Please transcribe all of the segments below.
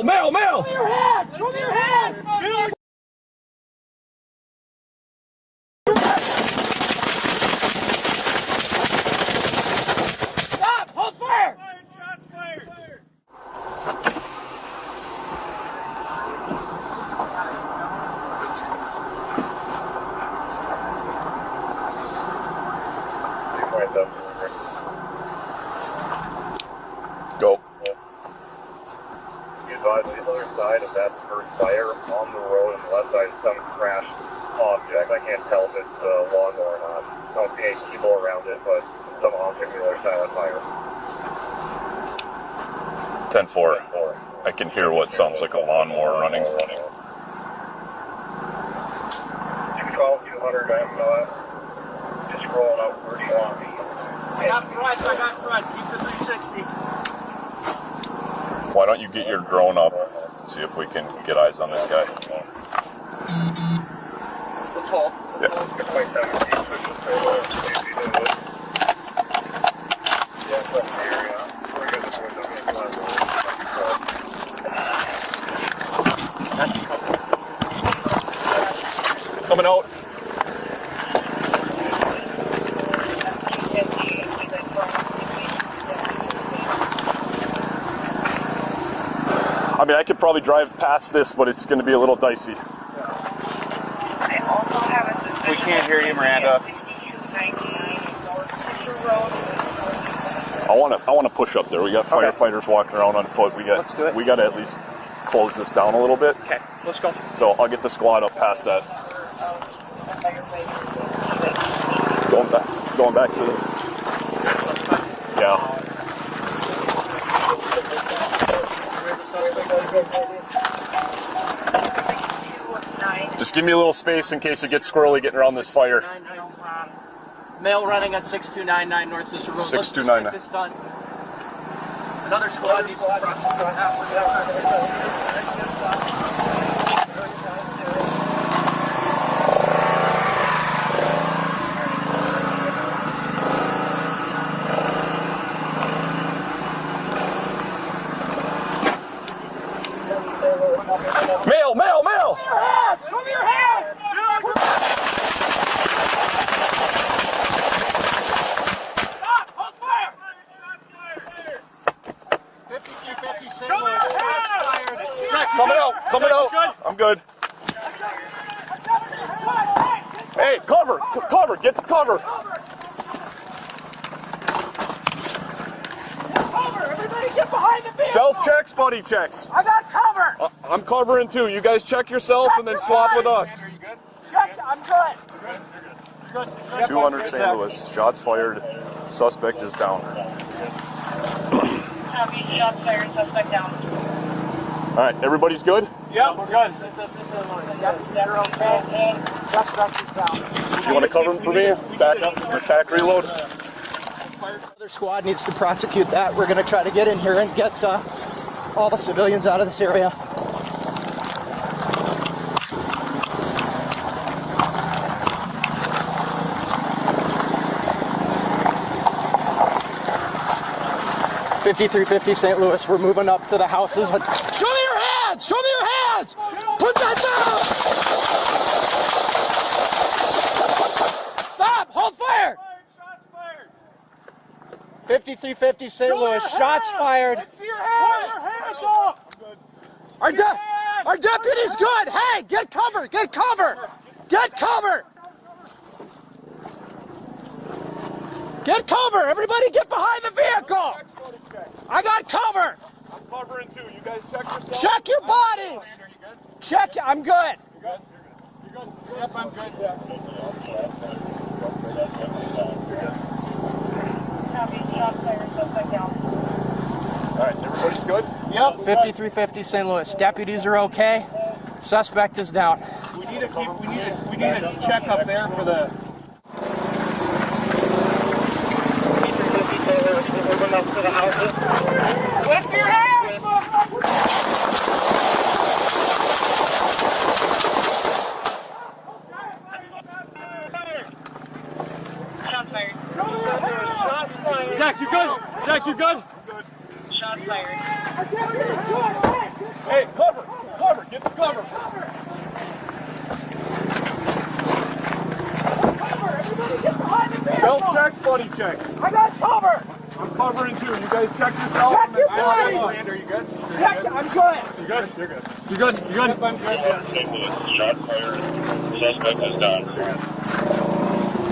Male! Male! Male! Show me your hands! Show me your hands! Stop! Hold fire! Shots fired! Go. You advise the other side of that first fire on the road on the left side is some crashed object. I can't tell if it's a lawnmower or not. I don't see any people around it, but some object on the other side of the fire. 10-4. I can hear what sounds like a lawnmower running. 212, 200, I'm just rolling up. Where do you want me? I got front. Keep the 360. Why don't you get your drone up, see if we can get eyes on this guy. Let's hold. Yeah. Coming out. I mean, I could probably drive past this, but it's going to be a little dicey. We can't hear you, Miranda. I want to push up there. We got firefighters walking around on foot. Let's do it. We got to at least close this down a little bit. Okay, let's go. So I'll get the squad up past that. Going back to this. Yeah. Just give me a little space in case it gets squirrely getting around this fire. Male running at 6299 North District Road. 6299. Let's just get this done. Another squad needs to prosecute that. 5350 St. Louis. Coming out. I'm good. Hey, cover, get to cover. Everybody get behind the vehicle. Self checks, buddy checks. I got cover. I'm covering too. You guys check yourself and then swap with us. Check. I'm good. 200 St. Louis. Shots fired. Suspect is down. Shots fired, suspect down. All right, everybody's good? Yeah, we're good. You want to cover him for me? Back up, attack, reload. Another squad needs to prosecute that. We're going to try to get in here and get all the civilians out of this area. .5350 St. Louis. We're moving up to the houses. Show me your hands! Show me your hands! Put that down! Stop! Hold fire! 5350 St. Louis. Shots fired. Let's see your hands! Put your hands up! Our deputy's good. Hey, get cover! Get cover! Get cover! Get cover! Everybody get behind the vehicle! I got cover! I'm covering too. You guys check yourself. Check your bodies! Check. I'm good. You're good? Yep, I'm good. Shots fired, suspect down. All right, everybody's good? Yep. 5350 St. Louis. Deputies are okay. Suspect is down. We need a check up there for the. Let's see your hands! Shots fired. Jack, you good? Jack, you good? Shots fired. Hey, cover! Cover! Get the cover! Cover! Everybody get behind the vehicle! Self-checks, buddy checks. I got cover! I'm covering too. You guys check yourself. Check your I'm body. good. Are you good? Check, I'm good. You good? You're good. You good? You good? I'm good. Shot fired. Suspect is down.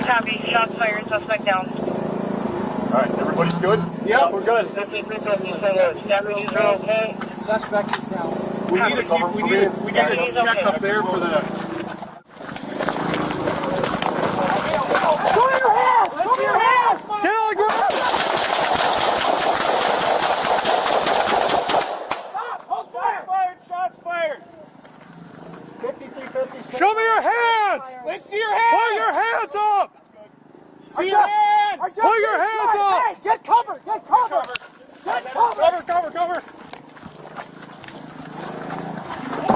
Copy. Shots fired. Suspect down. All right, everybody's good? Yeah, we're good. Deputies are okay. Suspect is down. We need to check up there for the. Show your hands! Show your hands! Get on the ground! Stop! Hold fire! Shots fired. 53-56. Show me your hands! Let's see your hands. Put your hands up! See your hands. Put your hands up! Hey, get cover! Get cover! Get cover! Cover! Get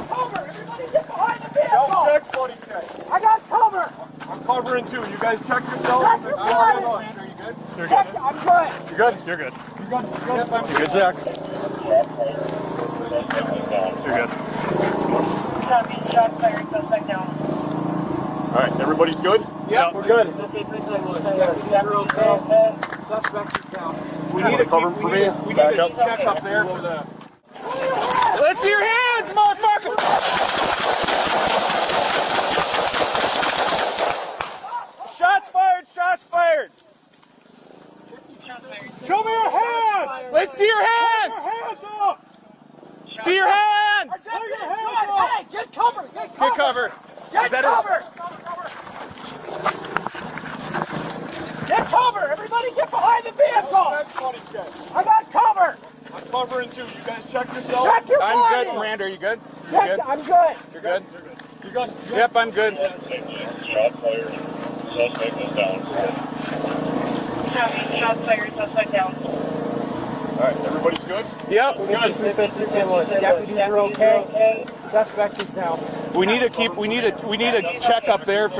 cover! Everybody get behind the vehicle! Self-checks, buddy checks. I got cover! I'm covering too. You guys check yourself. Check your body! Are you good? You're Check, good. I'm good. You're good? You're good. You're good, Zach. You're good. Copy. Shots fired. Suspect down. All right, everybody's good? Yeah, we're good. Suspect is down. We need to cover for me. We Back need to up. check up there for the. Let's see your hands, motherfucker! Shots fired! Shots fired! Show me your hands! Let's see your hands! Hands up! See your hands! Put your hands up! Hey, get cover! Get cover! Get cover. Get Is that cover! Get cover! Everybody get behind the vehicle! Buddy checks. I got cover! I'm covering too. You guys check yourself. Check your I'm body! good, Miranda. Are you good? Check, I'm good. You're good? You good? Yep, I'm good. Shot fired. Suspect is down. Copy. Shots fired. Suspect down. All right, everybody's good? Yep, we're good. Deputies are okay. Suspect is down. We need to check up there for